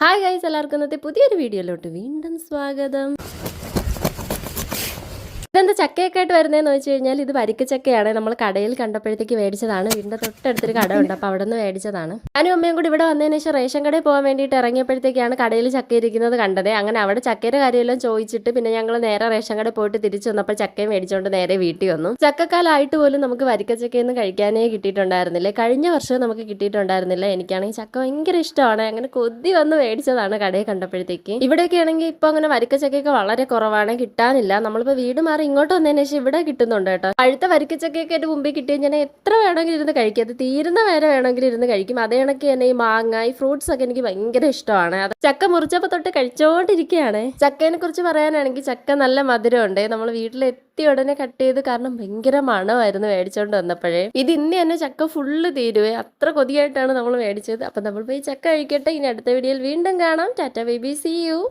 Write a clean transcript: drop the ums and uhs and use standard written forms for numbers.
Hi guys, എല്ലാവർക്കും ഇന്നത്തെ പുതിയൊരു വീഡിയോയിലോട്ട് വീണ്ടും സ്വാഗതം. ഇതെന്താ ചക്കയൊക്കെ ആയിട്ട് വരുന്നതെന്ന് വെച്ച് കഴിഞ്ഞാൽ ഇത് വരിക്കച്ചക്കയാണ്. നമ്മൾ കടയിൽ കണ്ടപ്പോഴത്തേക്ക് മേടിച്ചതാണ്. വീടിൻ്റെ തൊട്ടടുത്തൊരു കട ഉണ്ട്, അപ്പോൾ അവിടെ നിന്ന് മേടിച്ചതാണ്. ഞാനും അമ്മയും കൂടി ഇവിടെ വന്നതിന് ശേഷം റേഷൻ കടയിൽ പോകാൻ വേണ്ടിയിട്ട് ഇറങ്ങിയപ്പോഴത്തേക്കാണ് കടയിൽ ചക്ക ഇരിക്കുന്നത് കണ്ടത്. അങ്ങനെ അവിടെ ചക്കയുടെ കാര്യമെല്ലാം ചോദിച്ചിട്ട് പിന്നെ ഞങ്ങൾ നേരെ റേഷൻ കടയിൽ പോയിട്ട് തിരിച്ചു വന്നപ്പോൾ ചക്കയും മേടിച്ചുകൊണ്ട് നേരെ വീട്ടിൽ വന്നു. ചക്കക്കാലമായിട്ട് പോലും നമുക്ക് വരിക്കച്ചക്കയൊന്നും കഴിക്കാനേ കിട്ടിയിട്ടുണ്ടായിരുന്നില്ല. കഴിഞ്ഞ വർഷവും നമുക്ക് കിട്ടിയിട്ടുണ്ടായിരുന്നില്ല. എനിക്കാണെങ്കിൽ ചക്ക ഭയങ്കര ഇഷ്ടമാണ്. അങ്ങനെ കൊതി വന്ന് മേടിച്ചതാണ് കടയിൽ കണ്ടപ്പോഴത്തേക്ക്. ഇവിടെയൊക്കെ ആണെങ്കിൽ ഇപ്പോൾ അങ്ങനെ വരിക്കച്ചക്കയൊക്കെ വളരെ കുറവാണ്, കിട്ടാനില്ല. നമ്മളിപ്പോൾ വീട് മാറി ഇങ്ങോട്ട് വന്നതിന് ശേഷം ഇവിടെ കിട്ടുന്നുണ്ട് കേട്ടോ. പഴുത്ത വരിക്കച്ചക്കയൊക്കെ എൻ്റെ മുമ്പിൽ കിട്ടിയാൽ ഞാൻ എത്ര വേണമെങ്കിലും ഇരുന്ന് കഴിക്കും. അത് തീരുന്ന വരെ വേണമെങ്കിലും ഇരുന്ന് കഴിക്കും. അതേ കണക്ക് തന്നെ ഈ മാങ്ങ, ഈ ഫ്രൂട്ട്സ് ഒക്കെ എനിക്ക് ഭയങ്കര ഇഷ്ടമാണ്. അത് ചക്ക മുറിച്ചപ്പോൾ തൊട്ട് കഴിച്ചോണ്ടിരിക്കുകയാണ്. ചക്കേനെ കുറിച്ച് പറയാനാണെങ്കിൽ ചക്ക നല്ല മധുരമുണ്ട്. നമ്മൾ വീട്ടിലെത്തി ഉടനെ കട്ട് ചെയ്ത്, കാരണം ഭയങ്കര മണമായിരുന്നു മേടിച്ചോണ്ട് വന്നപ്പോഴേ. ഇത് ഇന്ന് തന്നെ ചക്ക ഫുള്ള് തീരുവേ, അത്ര കൊതിയായിട്ടാണ് നമ്മൾ മേടിച്ചത്. അപ്പം നമ്മൾ പോയി ചക്ക കഴിക്കട്ടെ. ഇനി അടുത്ത വീഡിയോയിൽ വീണ്ടും കാണാം. Tata bye bye, see U.